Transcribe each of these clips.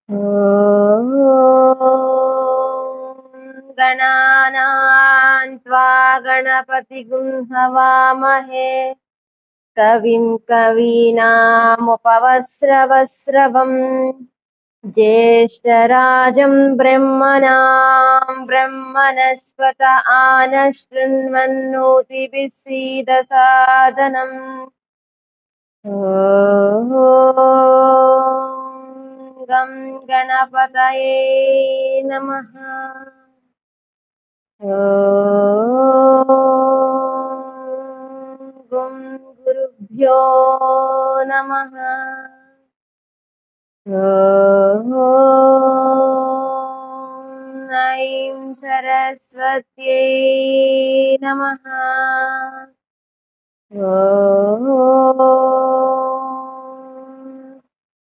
ॐ गणानां त्वा गणपतिगुं हवामहे कविं कवीनामुपवस्रवस्रवम् ज्येष्ठराजं ब्रह्मणां ब्रह्मणस्पत आनशृण्वन्नोतिभिः सीदसादनम् ॐ गं गणपतये नमः। ॐ गुं गुरुभ्यो नमः। ॐ ऐं सरस्वत्यै नमः।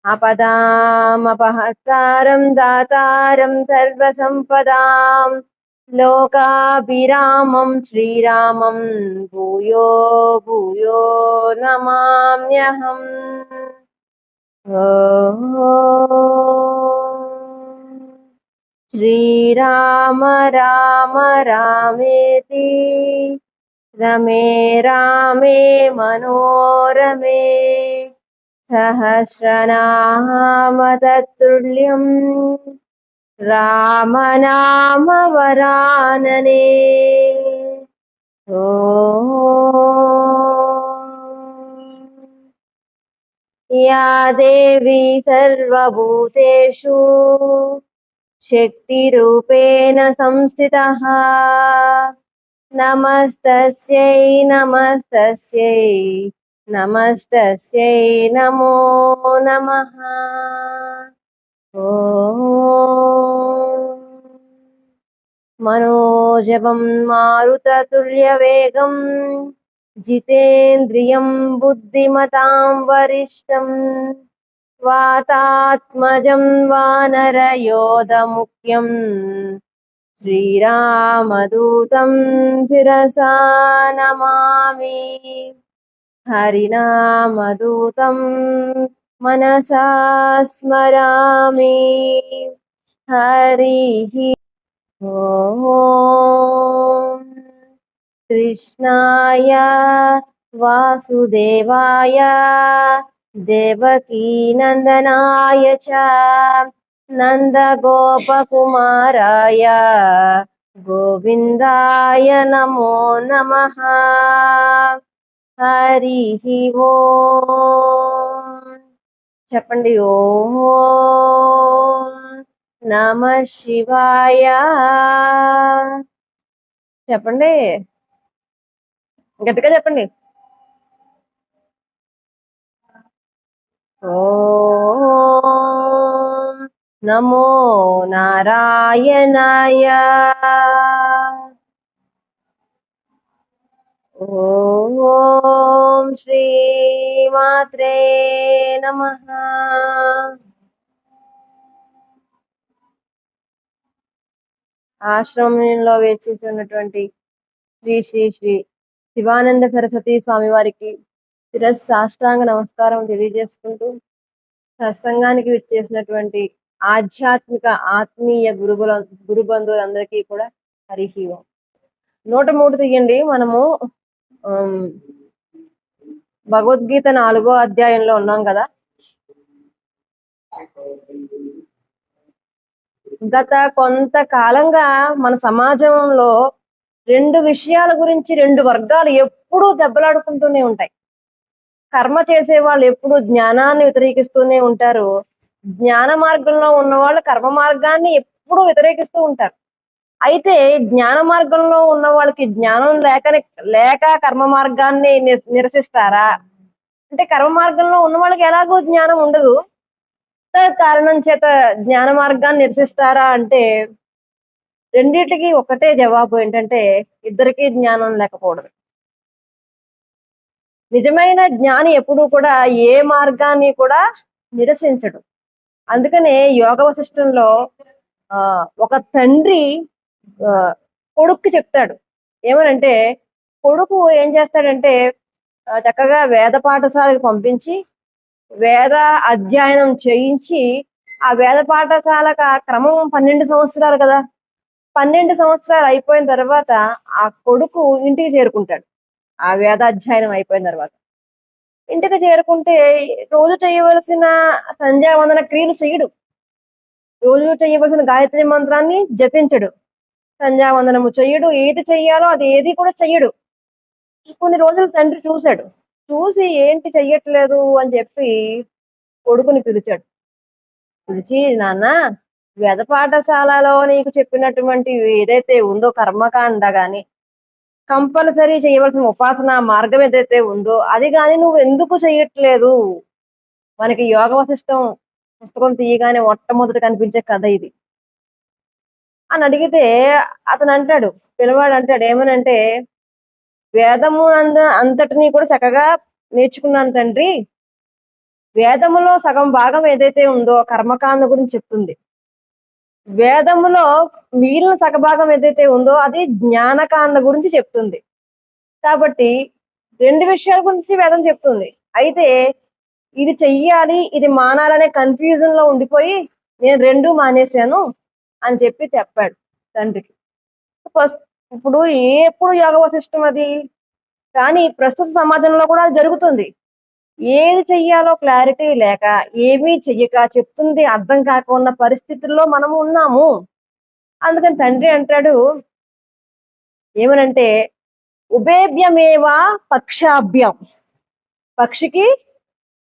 आपदामपहर्तारं दातारं सर्वसम्पदां लोकाभिरामं श्रीरामं भूयो भूयो नमाम्यहम्। श्रीराम राम रामेति रमे रामे मनोरमे सहस्रनाम तत्तुल्यं रामनाम वरानने। या देवी सर्वभूतेषु शक्तिरूपेण संस्थितः नमस्तस्यै नमस्तस्यै नमस्तस्यै नमो नमः। ॐ मनोजवं मारुततुल्यवेगं जितेन्द्रियं बुद्धिमतां वरिष्ठं वातात्मजं वानरयोधमुख्यं श्रीरामदूतं शिरसा नमामि। हरिनामदूतं मनसा स्मरामि। हरिः ॐ कृष्णाय वासुदेवाय देवकीनन्दनाय च नन्दगोपकुमाराय गोविन्दाय नमो नमः। हरिः ఓం చెప్పండి। ఓం నమః శివాయ చెప్పండి, గట్టిగా చెప్పండి। ఓం నమో నారాయణాయ ఓం శ్రీమాత్రే నమః। ఆశ్రమంలో వేచేసినటువంటి శ్రీ శ్రీ శ్రీ శివానంద సరస్వతి స్వామి వారికి శిరస్సాష్టాంగ నమస్కారం తెలియజేసుకుంటూ సత్సంగానికి విచ్చేసినటువంటి ఆధ్యాత్మిక ఆత్మీయ గురు బంధువులందరికీ కూడా హరిః ఓం। 103 తీయండి। మనము భగవద్గీత 4వ అధ్యాయంలో ఉన్నాం కదా। గత కొంతకాలంగా మన సమాజంలో 2 విషయాల గురించి 2 వర్గాలు ఎప్పుడూ దెబ్బలాడుకుంటూనే ఉంటాయి। కర్మ చేసే వాళ్ళు ఎప్పుడు జ్ఞానాన్ని వ్యతిరేకిస్తూనే ఉంటారు, జ్ఞాన మార్గంలో ఉన్న వాళ్ళు కర్మ మార్గాన్ని ఎప్పుడూ వ్యతిరేకిస్తూ ఉంటారు। అయితే జ్ఞాన మార్గంలో ఉన్న వాళ్ళకి జ్ఞానం లేక కర్మ మార్గాన్ని నిరసిస్తారా అంటే, కర్మ మార్గంలో ఉన్న వాళ్ళకి ఎలాగో జ్ఞానం ఉండదు, కారణం చేత జ్ఞాన మార్గాన్ని నిరసిస్తారా అంటే, రెండిటికి ఒకటే జవాబు ఏంటంటే, ఇద్దరికీ జ్ఞానం లేకపోవడం। నిజమైన జ్ఞాని ఎప్పుడూ కూడా ఏ మార్గాన్ని కూడా నిరసించడు। అందుకనే యోగ వశిష్టంలో ఒక తండ్రి కొడుక్కి చెప్తాడు ఏమనంటే, కొడుకు ఏం చేస్తాడంటే చక్కగా వేద పాఠశాలకు పంపించి వేద అధ్యయనం చేయించి ఆ వేద పాఠశాల క్రమం 12 సంవత్సరాలు కదా. 12 సంవత్సరాలు అయిపోయిన తర్వాత ఆ కొడుకు ఇంటికి చేరుకుంటాడు. ఆ వేదాధ్యయనం అయిపోయిన తర్వాత ఇంటికి చేరుకుంటే రోజు చేయవలసిన సంధ్యావందన క్రియలు చెయ్యడు. రోజు చేయవలసిన గాయత్రి మంత్రాన్ని జపించడు. సంధ్యావందనము చెయ్యడు. ఏది చెయ్యాలో అది ఏది కూడా చెయ్యడు. కొన్ని రోజులు తండ్రి చూశాడు. చూసి ఏంటి చెయ్యట్లేదు అని చెప్పి కొడుకుని పిలిచాడు. పిలిచి, నాన్న, వేద పాఠశాలలో నీకు చెప్పినటువంటి ఏదైతే ఉందో కర్మకాండ గాని, కంపల్సరీ చేయవలసిన ఉపాసన మార్గం ఏదైతే ఉందో అది గాని నువ్వు ఎందుకు చెయ్యట్లేదు? మనకి యోగ వశిష్టం పుస్తకం తీయగానే మొట్టమొదటి కనిపించే కథ ఇది అని అడిగితే అతను అంటాడు, పిల్లవాడు అంటాడు ఏమనంటే, వేదము అంతటినీ కూడా చక్కగా నేర్చుకున్నాను తండ్రి. వేదములో సగం భాగం ఏదైతే ఉందో కర్మకాండ గురించి చెప్తుంది. వేదములో మిగిలిన సగభాగం ఏదైతే ఉందో అది జ్ఞానకాండ గురించి చెప్తుంది. కాబట్టి 2 విషయాల గురించి వేదం చెప్తుంది. అయితే ఇది చెయ్యాలి, ఇది మానాలనే కన్ఫ్యూజన్ లో ఉండిపోయి నేను 2 మానేశాను అని చెప్పాడు తండ్రికి. ఫస్ట్ ఇప్పుడు ఎప్పుడు యోగ వశిష్టం అది, కానీ ప్రస్తుత సమాజంలో కూడా అది జరుగుతుంది. ఏది చెయ్యాలో క్లారిటీ లేక, ఏమీ చెయ్యక, చెప్తుంది అర్థం కాక ఉన్న పరిస్థితుల్లో మనము ఉన్నాము. అందుకని తండ్రి అంటాడు ఏమనంటే, ఉభేభ్యమేవా పక్షాభ్యం. పక్షికి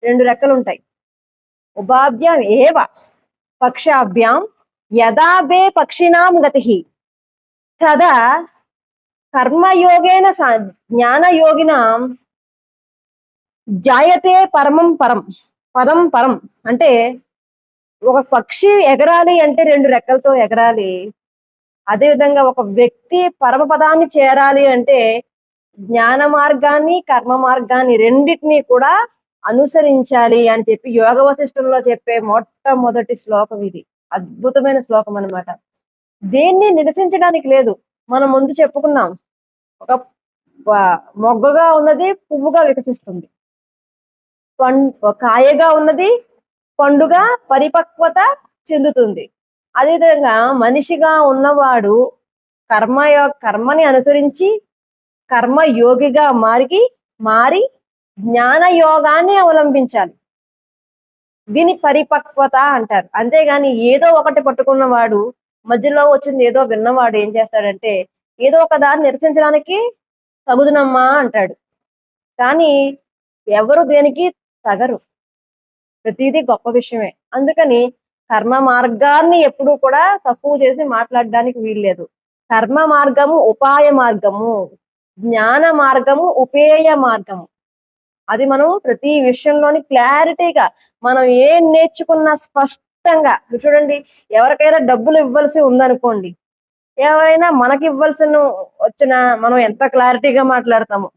2 రెక్కలు ఉంటాయి. ఉభాభ్యం ఏవ పక్షాభ్యాం యదాబే పక్షినాం గతి తదా కర్మయోగేన జ్ఞానయోగినాం జాయతే పరమం పరం. పదం పరం అంటే ఒక పక్షి ఎగరాలి అంటే 2 రెక్కలతో ఎగరాలి. అదేవిధంగా ఒక వ్యక్తి పరమపదాన్ని చేరాలి అంటే జ్ఞాన మార్గాన్ని, కర్మ మార్గాన్ని రెండింటినీ కూడా అనుసరించాలి అని చెప్పి యోగ వశిష్టంలో చెప్పే మొట్టమొదటి శ్లోకం ఇది. అద్భుతమైన శ్లోకం అన్నమాట. దేన్ని నిరసించడానికి లేదు. మనం ముందు చెప్పుకున్నాం, ఒక మొగ్గగా ఉన్నది పువ్వుగా వికసిస్తుంది, కాయగా ఉన్నది పండుగా పరిపక్వత చెందుతుంది. అదేవిధంగా మనిషిగా ఉన్నవాడు కర్మని అనుసరించి కర్మయోగిగా మారి జ్ఞాన యోగాన్ని అవలంబించాలి. దీని పరిపక్వత అంటారు. అంతేగాని ఏదో ఒకటి పట్టుకున్నవాడు, మధ్యలో వచ్చింది ఏదో విన్నవాడు ఏం చేస్తాడంటే ఏదో ఒక దాన్ని నిరసించడానికి తగుదునమ్మా అంటాడు. కానీ ఎవరు దేనికి తగరు. ప్రతిదీ గొప్ప విషయమే. అందుకని కర్మ మార్గాన్ని ఎప్పుడూ కూడా తక్కువ చేసి మాట్లాడడానికి వీల్లేదు. కర్మ మార్గము ఉపాయ మార్గము, జ్ఞాన మార్గము ఉపేయ మార్గము. అది మనం ప్రతి విషయంలోని క్లారిటీగా మనం ఏం నేర్చుకున్నా స్పష్టంగా చూడండి. ఎవరికైనా డబ్బులు ఇవ్వాల్సి ఉందనుకోండి, ఎవరైనా మనకి వచ్చిన మనం ఎంత క్లారిటీగా మాట్లాడతాము.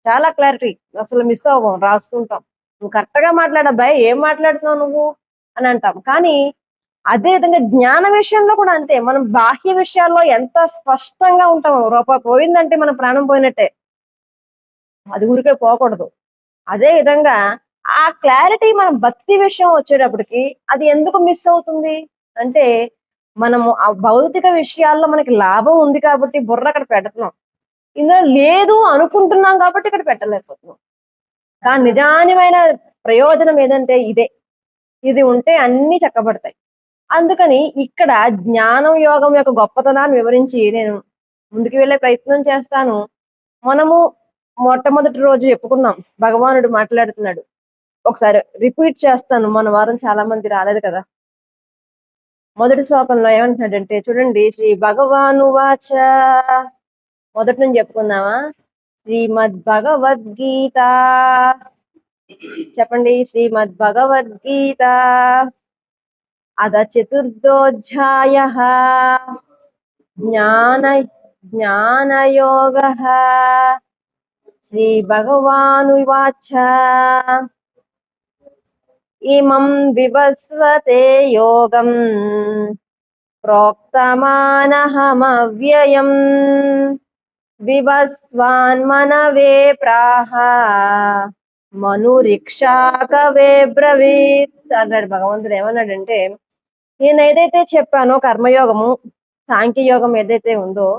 చాలా క్లారిటీ, అసలు మిస్ అవ్వం, రాసుకుంటాం. నువ్వు కరెక్ట్ గా మాట్లాడబ్బాయి, ఏం మాట్లాడుతున్నావు నువ్వు అని అంటాం. కానీ అదే విధంగా జ్ఞాన విషయంలో కూడా అంతే. మనం బాహ్య విషయాల్లో ఎంత స్పష్టంగా ఉంటాము, రూపాయి పోయిందంటే మన ప్రాణం పోయినట్టే, అది ఊరికే పోకూడదు. అదే విధంగా ఆ క్లారిటీ మన భక్తి విషయం వచ్చేటప్పటికి అది ఎందుకు మిస్ అవుతుంది అంటే, మనము ఆ భౌతిక విషయాల్లో మనకి లాభం ఉంది కాబట్టి బుర్ర అక్కడ పెడుతున్నాం, ఇందులో లేదు అనుకుంటున్నాం కాబట్టి ఇక్కడ పెట్టలేకపోతున్నాం. కానీ నిజానిమైన ప్రయోజనం ఏదంటే ఇదే. ఇది ఉంటే అన్ని చక్కబడతాయి. అందుకని ఇక్కడ జ్ఞానం యోగం యొక్క గొప్పతనాన్ని వివరించి నేను ముందుకు వెళ్ళే ప్రయత్నం చేస్తాను. మనము మొట్టమొదటి రోజు చెప్పుకున్నాం, భగవానుడు మాట్లాడుతున్నాడు. ఒకసారి రిపీట్ చేస్తాను, మన వారం చాలా మంది రాలేదు కదా. మొదటి శ్లోకంలో ఏమంటున్నాడంటే చూడండి, శ్రీ భగవాను వాచ. మొదటి నుంచి చెప్పుకుందామా? శ్రీమద్ భగవద్గీత. చెప్పండి, శ్రీమద్ భగవద్గీత అద చతుర్థోధ్యాయ జ్ఞానయోగ. శ్రీ భగవాను వాచ ఇమం వివస్వతే యోగం ప్రోక్తమానహమవ్యయం వివస్వాన్మనవే ప్రాహ మనురిక్షా కవే బ్రవీత్ అన్నాడు భగవంతుడు. ఏమన్నాడంటే, నేను ఏదైతే చెప్పానో కర్మయోగము, సాంఖ్యయోగం ఏదైతే ఉందో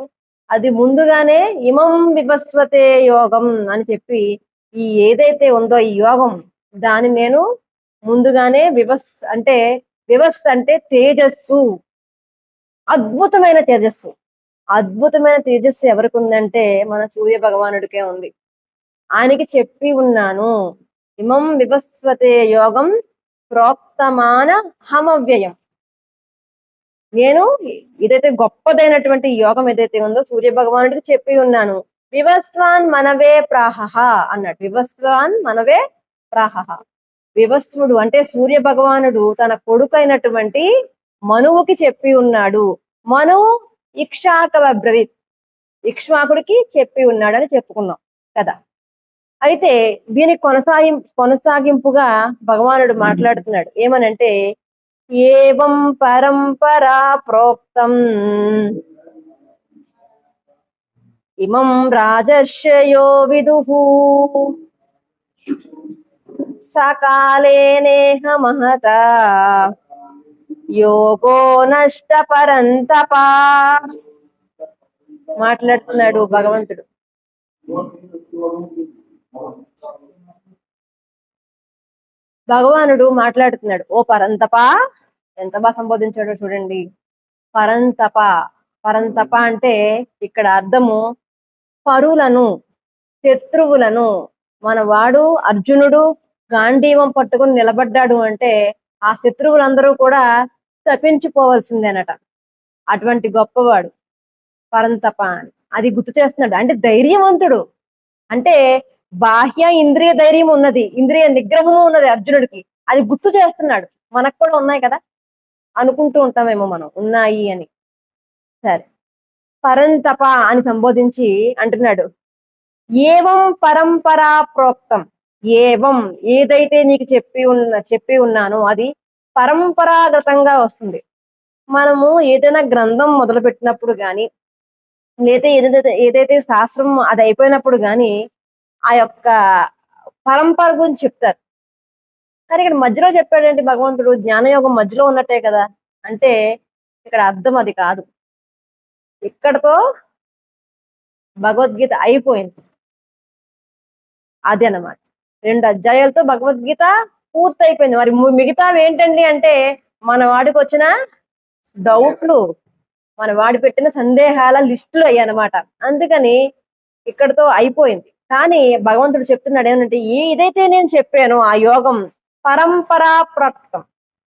అది ముందుగానే ఇమం వివస్వతే యోగం అని చెప్పి ఈ ఏదైతే ఉందో ఈ యోగం దాన్ని నేను ముందుగానే వివస్ అంటే తేజస్సు, అద్భుతమైన తేజస్సు. అద్భుతమైన తేజస్సు ఎవరికి ఉందంటే మన సూర్య భగవానుడికే ఉంది. ఆయనకి చెప్పి ఉన్నాను. ఇమం వివస్వతే యోగం ప్రోక్తమాన హమవ్యయం. నేను ఏదైతే గొప్పదైనటువంటి యోగం ఏదైతే ఉందో సూర్య భగవానుడికి చెప్పి ఉన్నాను. వివస్వాన్ మనవే ప్రాహ అన్నట్టు. వివస్వాన్ మనవే ప్రాహ. వివస్వుడు అంటే సూర్య భగవానుడు తన కొడుకైనటువంటి మనువుకి చెప్పి ఉన్నాడు. మనువు ఇక్ష్వాకబ్రవీత్, ఇక్ష్వాకుడికి చెప్పి ఉన్నాడని చెప్పుకున్నాం కదా. అయితే దీనికి కొనసాగింపుగా భగవానుడు మాట్లాడుతున్నాడు. ఏమనంటే ఏవం పరంపరా ప్రోక్తం ఇమం రాజర్షయో విదుః సకాలే నేహ మహత యోగో నష్ట పరంతపా. మాట్లాడుతున్నాడు భగవంతుడు. భగవానుడు మాట్లాడుతున్నాడు. ఓ పరంతప, ఎంత బాగా సంబోధించాడో చూడండి. పరంతప. పరంతప అంటే ఇక్కడ అర్థము పరులను, శత్రువులను. మనవాడు అర్జునుడు గాంధీవం పట్టుకుని నిలబడ్డాడు అంటే ఆ శత్రువులందరూ కూడా తప్పించిపోవలసిందేనట. అటువంటి గొప్పవాడు పరంతప అని అది గుర్తు చేస్తున్నాడు. అంటే ధైర్యవంతుడు, అంటే బాహ్య ఇంద్రియ ధైర్యం ఉన్నది, ఇంద్రియ నిగ్రహము ఉన్నది అర్జునుడికి. అది గుర్తు చేస్తున్నాడు. మనకు కూడా ఉన్నాయి కదా, అనుకుంటూ ఉంటామేమో మనం ఉన్నాయి అని. సరే, పరంతప అని సంబోధించి అంటున్నాడు. ఏవం పరంపరా ప్రోక్తం. ఏవం ఏదైతే నీకు చెప్పి ఉన్నానో అది పరంపరాగతంగా వస్తుంది. మనము ఏదైనా గ్రంథం మొదలు పెట్టినప్పుడు గాని, లేదా ఏదైతే శాస్త్రం అది అయిపోయినప్పుడు గాని ఆ యొక్క పరంపర గురించి చెప్తారు. కానీ ఇక్కడ మధ్యలో చెప్పాడంటే భగవంతుడు జ్ఞానయోగం మధ్యలో ఉన్నట్టే కదా. అంటే ఇక్కడ అర్థం అది కాదు. ఇక్కడతో భగవద్గీత అయిపోయింది. అది అన్నమాట. 2 అధ్యాయాలతో భగవద్గీత పూర్తయిపోయింది. మరి మిగతావి ఏంటండి అంటే మన వాడికి వచ్చిన డౌట్లు, మన వాడి పెట్టిన సందేహాల లిస్టులు అయ్యనమాట. అందుకని ఇక్కడతో అయిపోయింది. కానీ భగవంతుడు చెప్తున్నాడు ఏమంటే ఏదైతే నేను చెప్పానో ఆ యోగం పరంపరా ప్రోక్తం,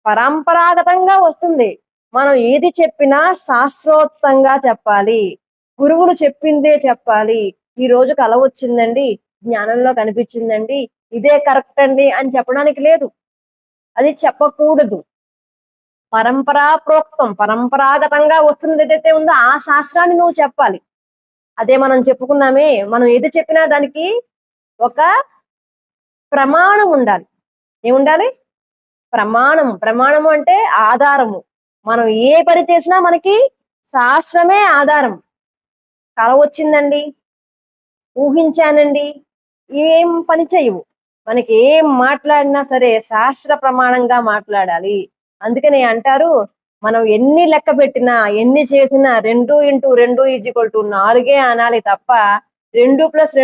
పరంపరాగతంగా వస్తుంది. మనం ఏది చెప్పినా శాస్త్రోక్తంగా చెప్పాలి. గురువులు చెప్పిందే చెప్పాలి. ఈ రోజు కల వచ్చిందండి, జ్ఞానంలో కనిపించిందండి, ఇదే కరెక్ట్ అండి అని చెప్పడానికి లేదు. అది చెప్పకూడదు. పరంపరా ప్రోక్తం, పరంపరాగతంగా వస్తుంది ఏదైతే ఉందో ఆ శాస్త్రాన్ని నువ్వు చెప్పాలి. అదే మనం చెప్పుకున్నామే, మనం ఏది చెప్పినా దానికి ఒక ప్రమాణం ఉండాలి. ఏముండాలి? ప్రమాణము. ప్రమాణము అంటే ఆధారము. మనం ఏ పని చేసినా మనకి శాస్త్రమే ఆధారం. కల వచ్చిందండి, ఊహించానండి, ఏం పని చేయవు. మనకి ఏం మాట్లాడినా సరే శాస్త్ర ప్రమాణంగా మాట్లాడాలి. అందుకని అంటారు, మనం ఎన్ని లెక్క పెట్టినా ఎన్ని చేసినా 2 × 2 = 4 అనాలి తప్ప 2 +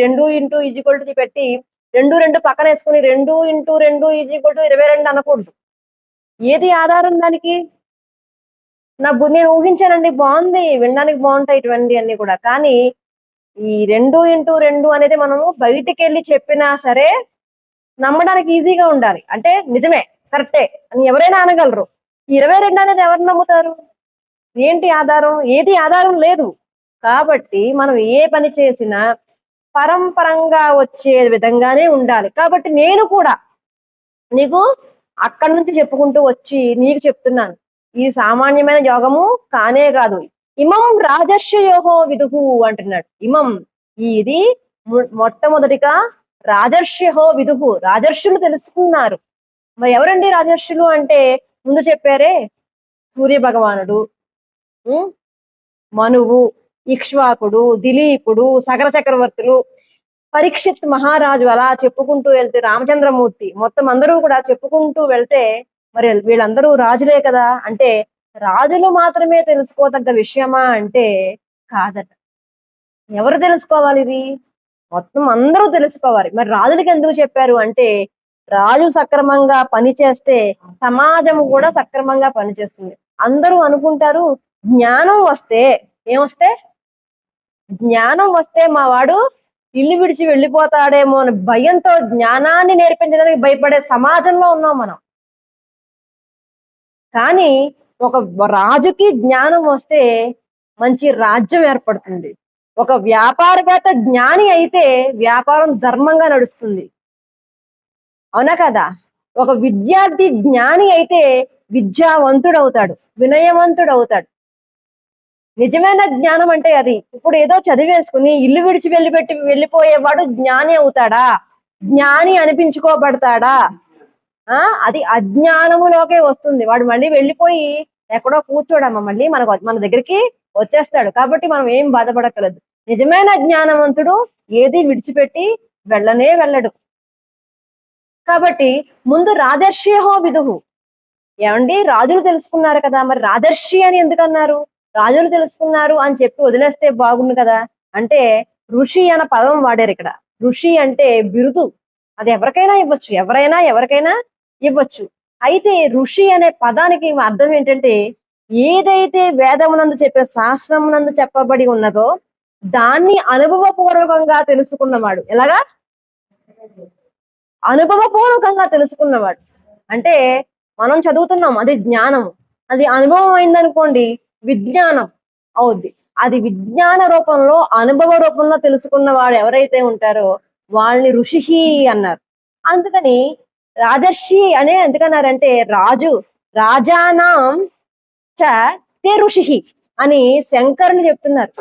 2 పెట్టి 2 పక్కన వేసుకుని 2 × 2 = 22 అనకూడదు. ఏది ఆధారం దానికి? నేను ఊహించానండి, బాగుంది, వినడానికి బాగుంటాయి ఇటువంటి అన్ని కూడా. కానీ ఈ 2 × 2 అనేది మనము బయటికి వెళ్ళి చెప్పినా సరే నమ్మడానికి ఈజీగా ఉండాలి. అంటే నిజమే, కరెక్టే అని ఎవరైనా అనగలరు. 22 అనేది ఎవరు నమ్ముతారు? ఏంటి ఆధారం? ఏది ఆధారం లేదు. కాబట్టి మనం ఏ పని చేసినా పరంపరంగా వచ్చే విధంగానే ఉండాలి. కాబట్టి నేను కూడా నీకు అక్కడి నుంచి చెప్పుకుంటూ వచ్చి నీకు చెప్తున్నాను. ఈ సామాన్యమైన యోగము కానే కాదు. ఇమం రాజర్షయోహో విదుహు అంటున్నాడు. ఇమం ఇది మొట్టమొదటిగా రాజర్షయో విదుహు, రాజర్షులు తెలుసుకున్నారు. మరి ఎవరండి రాజర్షులు అంటే ముందు చెప్పారే, సూర్య భగవానుడు, మనువు, ఇక్ష్వాకుడు, దిలీపుడు, సగర చక్రవర్తులు, పరీక్షిత్ మహారాజు, అలా చెప్పుకుంటూ వెళ్తే రామచంద్రమూర్తి, మొత్తం అందరూ కూడా చెప్పుకుంటూ వెళ్తే మరి వీళ్ళందరూ రాజులే కదా అంటే రాజులు మాత్రమే తెలుసుకోదగ్గ విషయమా అంటే కాదట. ఎవరు తెలుసుకోవాలి ఇది? మొత్తం అందరూ తెలుసుకోవాలి. మరి రాజులకి ఎందుకు చెప్పారు అంటే రాజు సక్రమంగా పని చేస్తే సమాజం కూడా సక్రమంగా పనిచేస్తుంది. అందరూ అనుకుంటారు జ్ఞానం వస్తే ఏమొస్తే జ్ఞానం వస్తే మా వాడు ఇల్లు విడిచి వెళ్ళిపోతాడేమో అని భయంతో జ్ఞానాన్ని నేర్పించడానికి భయపడే సమాజంలో ఉన్నాం మనం. కానీ ఒక రాజుకి జ్ఞానం వస్తే మంచి రాజ్యం ఏర్పడుతుంది. ఒక వ్యాపారవేత్త జ్ఞాని అయితే వ్యాపారం ధర్మంగా నడుస్తుంది. అవునా కదా? ఒక విద్యార్థి జ్ఞాని అయితే విద్యావంతుడవుతాడు, వినయవంతుడవుతాడు. నిజమైన జ్ఞానం అంటే అది. ఇప్పుడు ఏదో చదివేసుకుని ఇల్లు విడిచి వెళ్ళిపోయేవాడు జ్ఞాని అవుతాడా? జ్ఞాని అనిపించుకోబడతాడా? అది అజ్ఞానములోకే వస్తుంది. వాడు మళ్ళీ వెళ్ళిపోయి ఎక్కడో కూర్చోడమ్మా, మళ్ళీ మన దగ్గరికి వచ్చేస్తాడు. కాబట్టి మనం ఏం బాధపడక్కర్లేదు. నిజమైన జ్ఞానవంతుడు ఏది విడిచిపెట్టి వెళ్ళడు. కాబట్టి ముందు రాజర్షిహో విదుహు. ఏమండి, రాజులు తెలుసుకున్నారు కదా, మరి రాజర్షి అని ఎందుకన్నారు? రాజులు తెలుసుకున్నారు అని చెప్పి వదిలేస్తే బాగుండు కదా అంటే ఋషి అన్న పదం వాడారు ఇక్కడ. ఋషి అంటే బిరుదు. అది ఎవరికైనా ఇవ్వచ్చు, ఎవరికైనా ఇవ్వచ్చు. అయితే ఋషి అనే పదానికి అర్థం ఏంటంటే ఏదైతే వేదమునందు చెప్పే శాస్త్రమునందు చెప్పబడి ఉన్నదో దాన్ని అనుభవపూర్వకంగా తెలుసుకున్నవాడు. ఎలాగా? అనుభవపూర్వకంగా తెలుసుకున్నవాడు. అంటే మనం చదువుతున్నాం, అది జ్ఞానం. అది అనుభవం అయిందనుకోండి విజ్ఞానం అవుద్ది. అది విజ్ఞాన రూపంలో అనుభవ రూపంలో తెలుసుకున్న వాడు ఎవరైతే ఉంటారో వాళ్ళని ఋషి అన్నారు. అందుకని రాజర్షి అనే ఎందుకన్నారంటే రాజానాం చ తే ఋషి అని శంకరుని చెప్తున్నారు,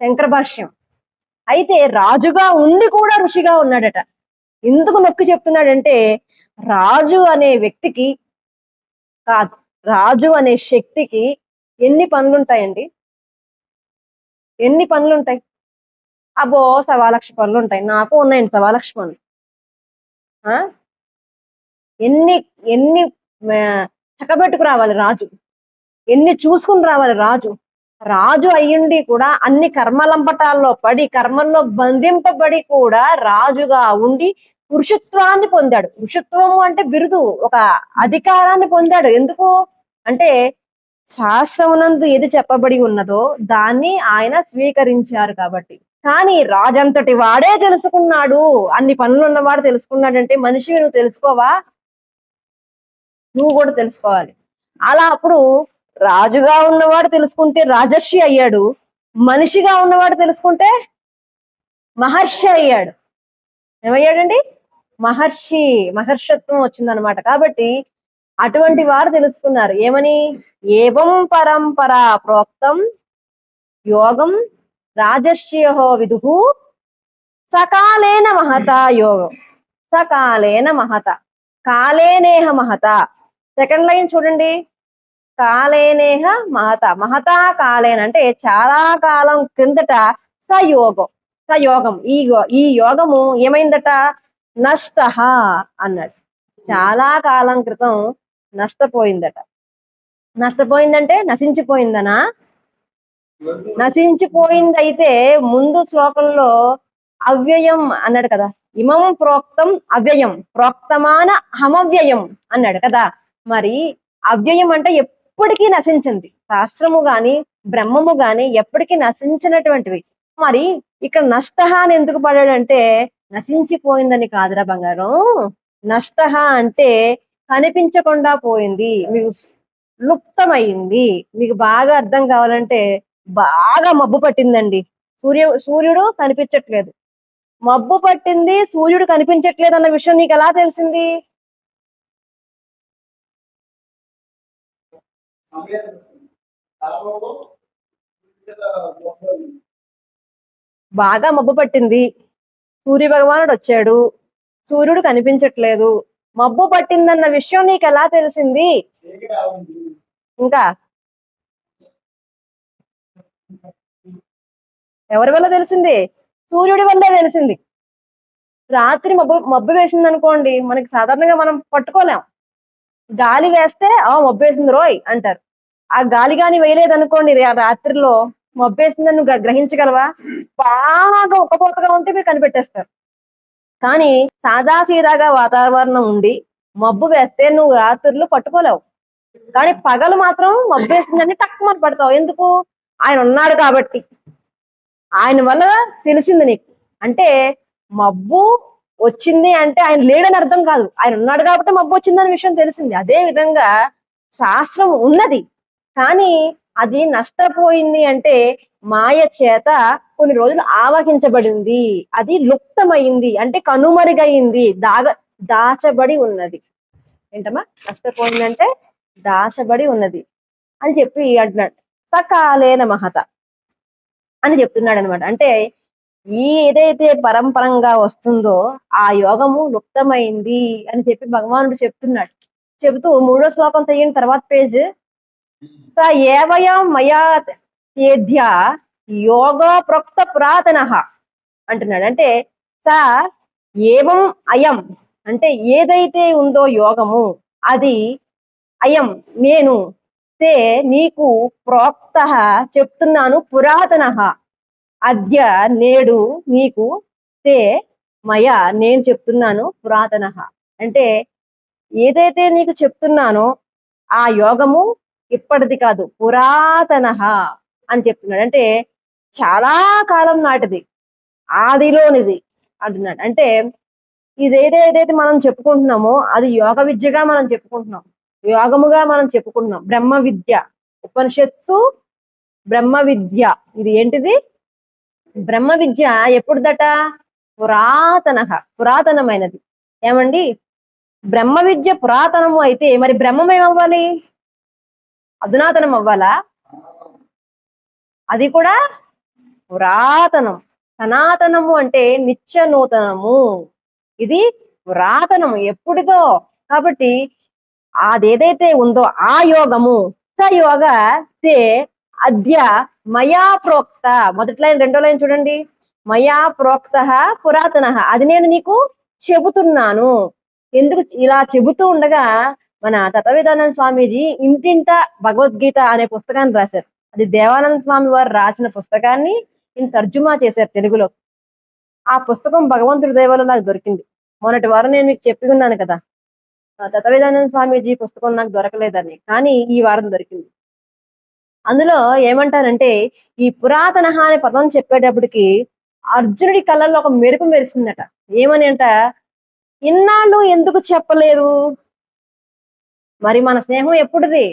శంకర భాష్యం. అయితే రాజుగా ఉండి కూడా ఋషిగా ఉన్నాడట. ఎందుకు నొక్కి చెప్తున్నాడంటే రాజు అనే వ్యక్తికి కాదు, రాజు అనే శక్తికి ఎన్ని పనులుంటాయండి? ఎన్ని పనులుంటాయి? అబ్బో 1,00,000 పనులు ఉంటాయి. నాకు ఉన్నాయండి 1,00,000 పనులు. ఎన్ని ఎన్ని చక్కబెట్టుకు రావాలి రాజు, ఎన్ని చూసుకుని రావాలి రాజు. రాజు అయ్యుండి కూడా అన్ని కర్మలంపటాల్లో పడి కర్మల్లో బంధింపబడి కూడా రాజుగా ఉండి పురుషత్వాన్ని పొందాడు. పురుషత్వము అంటే బిరుదు, ఒక అధికారాన్ని పొందాడు. ఎందుకు అంటే శాస్త్రమునందు ఏది చెప్పబడి ఉన్నదో దాన్ని ఆయన స్వీకరించారు కాబట్టి. కానీ రాజంతటి వాడే తెలుసుకున్నాడు, అన్ని పనులు ఉన్నవాడు తెలుసుకున్నాడంటే మనిషి నువ్వు తెలుసుకోవా? నువ్వు కూడా తెలుసుకోవాలి. అలా అప్పుడు రాజుగా ఉన్నవాడు తెలుసుకుంటే రాజర్షి అయ్యాడు, మనిషిగా ఉన్నవాడు తెలుసుకుంటే మహర్షి అయ్యాడు. ఏమయ్యాడండి? మహర్షత్వం వచ్చిందనమాట. కాబట్టి అటువంటి వారు తెలుసుకున్నారు ఏమని? ఏవం పరంపరా ప్రోక్తం యోగం రాజర్షియో విదుహు సకాలేన మహత యోగం. సకాలేన మహత, కాలేనేహ మహత. సెకండ్ లైన్ చూడండి, కాలేనేహ మహత. మహతా కాలేన అంటే చాలా కాలం క్రిందట సయోగం ఈ యోగము ఏమైందట? నష్ట అన్నాడు. చాలా కాలం క్రితం నష్టపోయిందట. నష్టపోయిందంటే నశించిపోయిందనా? నశించిపోయిందైతే ముందు శ్లోకంలో అవ్యయం అన్నాడు కదా. ఇమం ప్రోక్తం అవ్యయం ప్రోక్తమాన హమవ్యయం అన్నాడు కదా. మరి అవ్యయం అంటే ఎప్పటికీ నశించింది. శాస్త్రము గాని బ్రహ్మము గాని ఎప్పటికీ నశించినటువంటివి. మరి ఇక్కడ నష్ట అని ఎందుకు పడాడంటే నశించిపోయిందని కాదురా బంగారం. నష్ట అంటే కనిపించకుండా పోయింది, మీకు లుప్తమైంది. మీకు బాగా అర్థం కావాలంటే బాగా మబ్బు పట్టిందండి, సూర్యుడు కనిపించట్లేదు. మబ్బు పట్టింది, సూర్యుడు కనిపించట్లేదు అన్న విషయం నీకు ఎలా తెలిసింది? బాగా మబ్బు పట్టింది, సూర్య భగవానుడు వచ్చాడు, సూర్యుడు కనిపించట్లేదు. మబ్బు పట్టిందన్న విషయం నీకు ఎలా తెలిసింది? ఇంకా ఎవరి వల్ల తెలిసింది? సూర్యుడి వల్లే తెలిసింది. రాత్రి మబ్బు వేసింది అనుకోండి, మనకి సాధారణంగా మనం పట్టుకోలేం. గాలి వేస్తే మబ్బేసింది రోయ్ అంటారు. ఆ గాలి గాని వేయలేదు అనుకోండి, రాత్రిలో మబ్బేసిందని నువ్వు గ్రహించగలవా? బాగా ఉక్కపోతగా ఉంటే మీరు కనిపెట్టేస్తారు. కానీ సాదాసీదాగా వాతావరణం ఉండి మబ్బు వేస్తే నువ్వు రాత్రులు పట్టుకోలేవు. కానీ పగలు మాత్రం మబ్బేసిందని టక్కుమని పడతావు. ఎందుకు? ఆయన ఉన్నాడు కాబట్టి, ఆయన వల్ల తెలిసింది నీకు. అంటే మబ్బు వచ్చింది అంటే ఆయన లేడని అర్థం కాదు, ఆయన ఉన్నాడు కాబట్టి మబ్బు వచ్చిందనే విషయం తెలిసింది. అదే విధంగా శాస్త్రం ఉన్నది, కానీ అది నష్టపోయింది అంటే మాయ చేత కొన్ని రోజులు ఆవహించబడింది, అది లుప్తమైంది అంటే కనుమరుగైంది, దాచబడి ఉన్నది. ఏంటమ్మా నష్టపోయిందంటే? దాచబడి ఉన్నది అని చెప్పి అంటున్నాడు. సకాలేన మహత అని చెప్తున్నాడు అనమాట. అంటే ఈ ఏదైతే పరంపరంగా వస్తుందో ఆ యోగము లుప్తమైంది అని చెప్పి భగవానుడు చెప్తున్నాడు. చెబుతూ 3వ శ్లోకం తీయండి, తర్వాత పేజ్. స ఏవయం మయా తేధ్య యోగ ప్రోక్త పురాతన అంటున్నాడు. అంటే స ఏవం అయం అంటే ఏదైతే ఉందో యోగము, అది అయం నేను, తే నీకు, ప్రోక్త చెప్తున్నాను, పురాతన అద్య నేడు నీకు, తే మయ నేను చెప్తున్నాను, పురాతన అంటే ఏదైతే నీకు చెప్తున్నానో ఆ యోగము ఇప్పటిది కాదు, పురాతన అని చెప్తున్నాడు. అంటే చాలా కాలం నాటిది, ఆదిలోనిది అంటున్నాడు. అంటే ఇదేదైతే మనం చెప్పుకుంటున్నామో అది యోగ విద్యగా మనం చెప్పుకుంటున్నాం, యోగముగా మనం చెప్పుకుంటున్నాం. బ్రహ్మ విద్య, ఉపనిషత్సు బ్రహ్మ విద్య. ఇది ఏంటిది? బ్రహ్మ విద్య ఎప్పుడుదట? పురాతనమైనది. ఏమండి, బ్రహ్మ విద్య పురాతనము అయితే మరి బ్రహ్మం ఏమవ్వాలి? అధునాతనం అవ్వాలా? అది కూడా పురాతనం. సనాతనము అంటే నిత్య నూతనము, ఇది పురాతనము, ఎప్పుడిదో. కాబట్టి అదేదైతే ఉందో ఆ యోగము, స యోగ తే అద్య మయా ప్రోక్త. మొదటి లైన్, రెండో లైన్ చూడండి. మయా ప్రోక్త పురాతన, అది నేను నీకు చెబుతున్నాను. ఎందుకు ఇలా చెబుతూ ఉండగా మన తత్వవేదానంద స్వామీజీ ఇంటింట భగవద్గీత అనే పుస్తకాన్ని రాశారు. అది దేవానంద స్వామి వారు రాసిన పుస్తకాన్ని ఈయన తర్జుమా చేశారు తెలుగులో. ఆ పుస్తకం భగవంతుడి దయ వల్ల నాకు దొరికింది. మొన్నటి వారం నేను మీకు చెప్పి ఉన్నాను కదా, తత్వవేదానంద స్వామీజీ పుస్తకం నాకు దొరకలేదని, కానీ ఈ వారం దొరికింది. అందులో ఏమంటారంటే, ఈ పురాతన అనే పదం చెప్పేటప్పటికి అర్జునుడి కళ్ళల్లో ఒక మెరుపు మెరిసిందట. ఏమని అంట? ఇన్నాళ్ళు ఎందుకు చెప్పలేదు? మరి మన స్నేహం ఎప్పుడుది?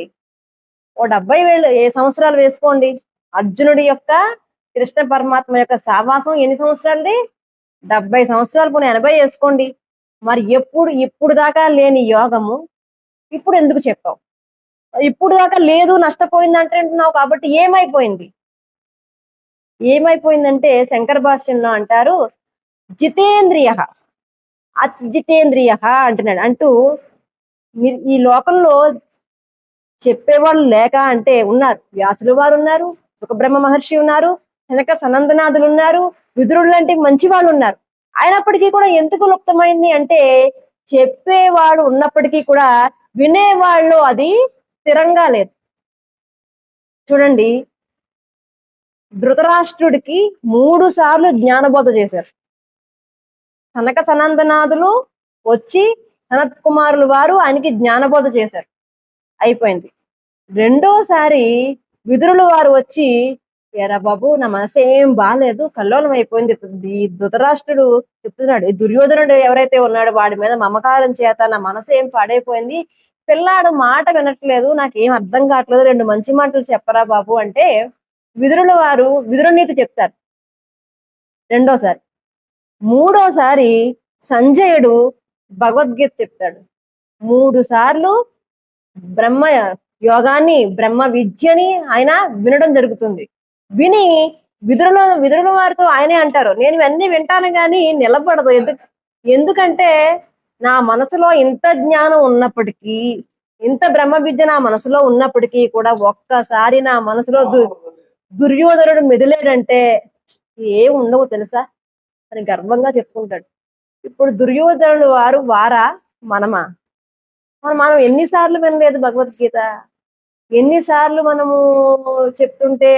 ఓ 70 సంవత్సరాలు వేసుకోండి. అర్జునుడి యొక్క, కృష్ణ పరమాత్మ యొక్క సావాసం ఎన్ని సంవత్సరాలది? 70 సంవత్సరాలు, పోనీ 80 వేసుకోండి. మరి ఇప్పుడు దాకా లేని యోగము ఇప్పుడు ఎందుకు చెప్పావు? ఇప్పుడు దాకా లేదు, నష్టపోయింది అంటున్నావు కాబట్టి ఏమైపోయిందంటే శంకర భాష్యంలో అంటారు, జితేంద్రియ అజితేంద్రియ అంటున్నాడు. అంటూ ఈ లోకంలో చెప్పేవాళ్ళు లేక అంటే ఉన్నారు. వ్యాసులు వారు ఉన్నారు, సుఖబ్రహ్మ మహర్షి ఉన్నారు, జనక సనందనాథులు ఉన్నారు, విదురుడు లాంటి మంచి వాళ్ళు ఉన్నారు. అయినప్పటికీ కూడా ఎందుకు లుప్తమైంది అంటే, చెప్పేవాడు ఉన్నప్పటికీ కూడా వినేవాళ్ళు అది స్థిరంగా లేదు. చూడండి, ధృతరాష్ట్రుడికి 3 సార్లు జ్ఞానబోధ చేశారు. సనక సనందనాథులు వచ్చి సనత్ కుమారులు వారు ఆయనకి జ్ఞానబోధ చేశారు, అయిపోయింది. రెండోసారి విదురులు వారు వచ్చి, ఎరా బాబు నా మనసు ఏం బాగాలేదు, కల్లోలం అయిపోయింది. ఈ ధృతరాష్ట్రుడు చెప్తున్నాడు, ఈ దుర్యోధనుడు ఎవరైతే ఉన్నాడో వాడి మీద మమకారం చేత నా మనసు ఏం పాడైపోయింది, పిల్లాడు మాట వినట్లేదు, నాకేం అర్థం కావట్లేదు, 2 మంచి మాటలు చెప్పరా బాబు అంటే విదురుల వారు విదురునీతి చెప్తారు రెండోసారి. మూడోసారి సంజయుడు భగవద్గీత చెప్తాడు. 3 సార్లు బ్రహ్మ యోగాన్ని, బ్రహ్మ విద్యని ఆయన వినడం జరుగుతుంది. విని విదురుల వారితో ఆయనే అంటారు, నేను ఇవన్నీ వింటాను కానీ నిలబడదు. ఎందుకంటే నా మనసులో ఇంత జ్ఞానం ఉన్నప్పటికీ, ఇంత బ్రహ్మ విద్య నా మనసులో ఉన్నప్పటికీ కూడా ఒక్కసారి నా మనసులో దుర్యోధనుడు మెదిలేడంటే ఏం ఉండవు తెలుసా అని గర్వంగా చెప్పుకుంటాడు. ఇప్పుడు దుర్యోధనుడు వారా మనమా? మనం ఎన్నిసార్లు వినలేదు భగవద్గీత? ఎన్నిసార్లు మనము చెప్తుంటే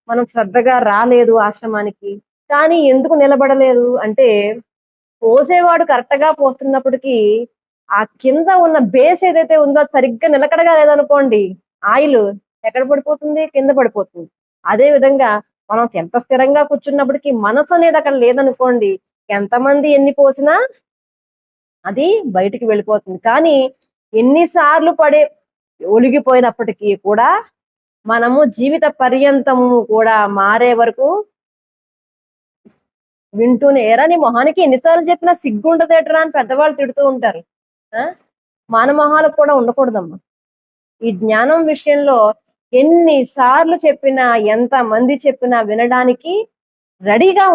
మనం శ్రద్ధగా రాలేదు ఆశ్రమానికి. కానీ ఎందుకు నిలబడలేదు అంటే, పోసేవాడు కరెక్ట్ గా పోస్తున్నప్పటికీ ఆ కింద ఉన్న బేస్ ఏదైతే ఉందో అది సరిగ్గా నిలకడగా లేదనుకోండి, ఆయిల్ ఎక్కడ పడిపోతుంది? కింద పడిపోతుంది. అదే విధంగా మనం ఎంత స్థిరంగా కూర్చున్నప్పటికీ మనసు అనేది అక్కడ లేదనుకోండి, ఎంతమంది ఎన్ని పోసినా అది బయటికి వెళ్ళిపోతుంది. కానీ ఎన్నిసార్లు ఒలిగిపోయినప్పటికీ కూడా మనము జీవిత పర్యంతము కూడా మారే వరకు వింటూనే. ఏరా నీ మొహానికి ఎన్నిసార్లు చెప్పినా సిగ్గుంటదేట్రా అని పెద్దవాళ్ళు తిడుతూ ఉంటారు. మాన మొహాలకు కూడా ఉండకూడదమ్మా. ఈ జ్ఞానం విషయంలో ఎన్నిసార్లు చెప్పినా, ఎంత మంది చెప్పినా వినడానికి రెడీగా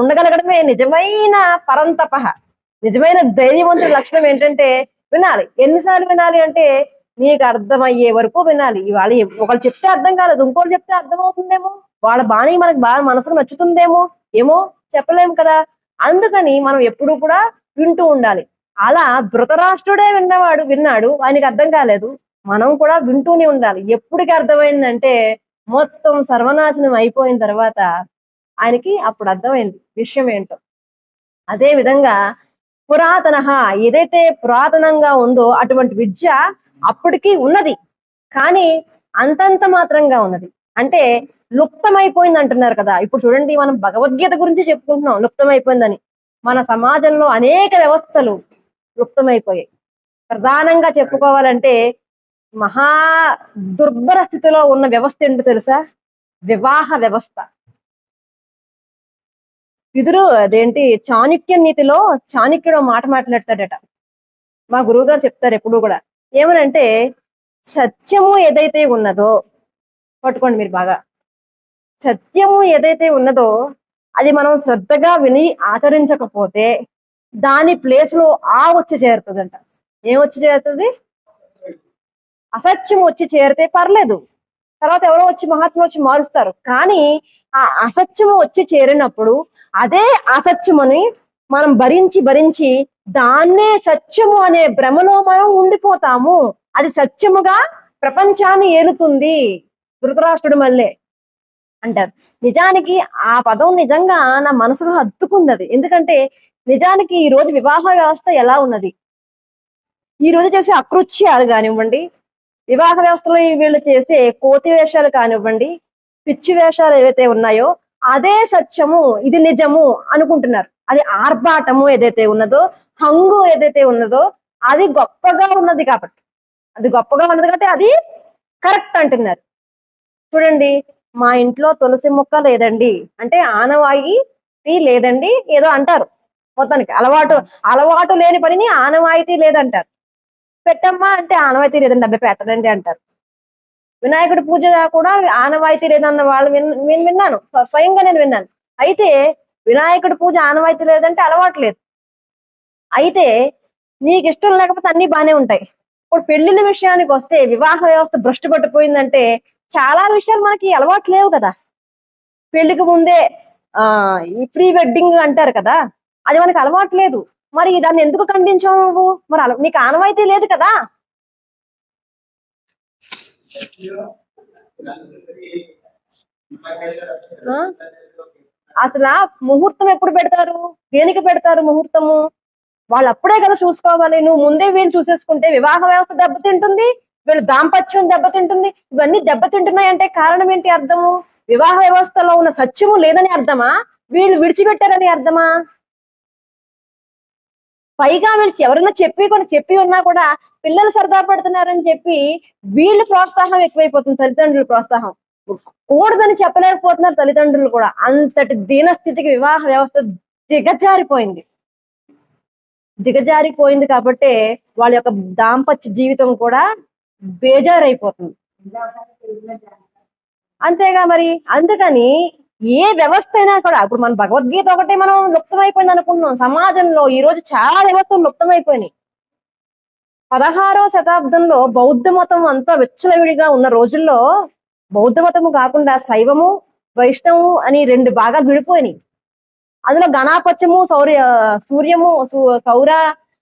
ఉండగలగడమే నిజమైన పరంతప. నిజమైన ధైర్యవంతుడి లక్షణం ఏంటంటే వినాలి. ఎన్నిసార్లు వినాలి అంటే నీకు అర్థమయ్యే వరకు వినాలి. ఇవాళ ఒకళ్ళు చెప్తే అర్థం కాలేదు, ఇంకోటి చెప్తే అర్థం అవుతుందేమో, వాళ్ళ బాణి మనకు బాగా మనసుకు నచ్చుతుందేమో, ఏమో చెప్పలేము కదా. అందుకని మనం ఎప్పుడు కూడా వింటూ ఉండాలి. అలా ధృతరాష్ట్రుడే విన్నాడు, ఆయనకి అర్థం కాలేదు, మనం కూడా వింటూనే ఉండాలి. ఎప్పటికి అర్థమైందంటే మొత్తం సర్వనాశనం అయిపోయిన తర్వాత ఆయనకి అప్పుడు అర్థమైంది విషయం ఏంటో. అదే విధంగా పురాతన, ఏదైతే పురాతనంగా ఉందో అటువంటి విద్య అప్పటికి ఉన్నది, కానీ అంతంత మాత్రంగా ఉన్నది. అంటే లుప్తమైపోయింది అంటున్నారు కదా. ఇప్పుడు చూడండి, మనం భగవద్గీత గురించి చెప్పుకుంటున్నాం లుప్తమైపోయిందని. మన సమాజంలో అనేక వ్యవస్థలు లుప్తమైపోయాయి. ప్రధానంగా చెప్పుకోవాలంటే మహా దుర్భర స్థితిలో ఉన్న వ్యవస్థ ఏంటో తెలుసా? వివాహ వ్యవస్థ. అదేంటి, చాణక్య నీతిలో చాణక్యుడు మాట మాట్లాడతాడట. మా గురువు గారు చెప్తారు ఎప్పుడు కూడా, ఏమనంటే సత్యము ఏదైతే ఉన్నదో, పట్టుకోండి మీరు బాగా, సత్యము ఏదైతే ఉన్నదో అది మనం శ్రద్ధగా విని ఆచరించకపోతే దాని ప్లేస్ లో వచ్చి చేరుతుందంట. ఏమొచ్చి చేరుతుంది? అసత్యం వచ్చి చేరితే పర్లేదు, తర్వాత ఎవరో వచ్చి మహాత్ములు వచ్చి మారుస్తారు. కానీ ఆ అసత్యము వచ్చి చేరినప్పుడు అదే అసత్యముని మనం భరించి భరించి దాన్నే సత్యము అనే భ్రమలో మనం ఉండిపోతాము. అది సత్యముగా ప్రపంచాన్ని ఏలుతుంది. ధృతరాష్ట్రుడు మళ్ళీ అంటారు. నిజానికి ఆ పదం నిజంగా నా మనసుకు హత్తుకున్నది. ఎందుకంటే నిజానికి ఈ రోజు వివాహ వ్యవస్థ ఎలా ఉన్నది, ఈ రోజు చేసే అకృత్యాలు కానివ్వండి, వివాహ వ్యవస్థలో వీళ్ళు చేసే కోతి వేషాలు కానివ్వండి, పిచ్చి వేషాలు ఏవైతే ఉన్నాయో అదే సత్యము, ఇది నిజము అనుకుంటున్నారు. అది ఆర్భాటము ఏదైతే ఉన్నదో, హంగు ఏదైతే ఉన్నదో అది గొప్పగా ఉన్నది కాబట్టి, అది కరెక్ట్ అంటున్నారు. చూడండి, మా ఇంట్లో తులసి మొక్క లేదండి అంటే ఆనవాయి లేదండి ఏదో అంటారు. మొత్తానికి అలవాటు లేని పనిని ఆనవాయితీ లేదంటారు. పెట్టమ్మా అంటే ఆనవాయితీ లేదండి, అబ్బాయి పెట్టదండి అంటారు. వినాయకుడి పూజ కూడా ఆనవాయితీ లేదన్న వాళ్ళు విన్నాను, స్వయంగా నేను విన్నాను. అయితే వినాయకుడి పూజ ఆనవాయితీ లేదంటే అలవాటు లేదు. అయితే నీకు ఇష్టం లేకపోతే అన్ని బాగానే ఉంటాయి. ఇప్పుడు పెళ్లిళ్ళ విషయానికి వస్తే వివాహ వ్యవస్థ భ్రష్టు పట్టిపోయిందంటే చాలా విషయాలు మనకి అలవాటు లేవు కదా. పెళ్లికి ముందే ఈ ప్రీ వెడ్డింగ్ అంటారు కదా, అది మనకి అలవాటు లేదు. మరి దాన్ని ఎందుకు ఖండించావు నువ్వు? మరి నీకు ఆనవాయితీ లేదు కదా. అసలు ముహూర్తం ఎప్పుడు పెడతారు, దేనికి పెడతారు ముహూర్తము? వాళ్ళు అప్పుడే కదా చూసుకోవాలి. నువ్వు ముందే వీళ్ళు చూసేసుకుంటే వివాహ వ్యవస్థ దెబ్బతింటుంది, వీళ్ళు దాంపత్యం దెబ్బతింటుంది. ఇవన్నీ దెబ్బతింటున్నాయి అంటే కారణం ఏంటి? అర్థము వివాహ వ్యవస్థలో ఉన్న సత్యము లేదని అర్థమా, వీళ్ళు విడిచిపెట్టారని అర్థమా? పైగా వీళ్ళకి ఎవరైనా చెప్పి ఉన్నా కూడా పిల్లలు సరదా పడుతున్నారని చెప్పి వీళ్ళు ప్రోత్సాహం ఎక్కువైపోతుంది. తల్లిదండ్రుల ప్రోత్సాహం కూడదని చెప్పలేకపోతున్నారు తల్లిదండ్రులు కూడా. అంతటి దీనస్థితికి వివాహ వ్యవస్థ దిగజారిపోయింది కాబట్టి వాళ్ళ యొక్క దాంపత్య జీవితం కూడా బేజారైపోతుంది. అంతేగా మరి. అందుకని ఏ వ్యవస్థ అయినా కూడా, ఇప్పుడు మన భగవద్గీత ఒకటే మనం లుప్తమైపోయింది అనుకుంటున్నాం. సమాజంలో ఈ రోజు చాలా వ్యవస్థలు లుప్తమైపోయినాయి. 16వ శతాబ్దంలో బౌద్ధ మతం అంతా విచ్చలవిడిగా ఉన్న రోజుల్లో బౌద్ధ మతము కాకుండా శైవము వైష్ణవము అని 2 భాగాలు విడిపోయినాయి. అందులో గణాపత్యము సూర్యము సౌర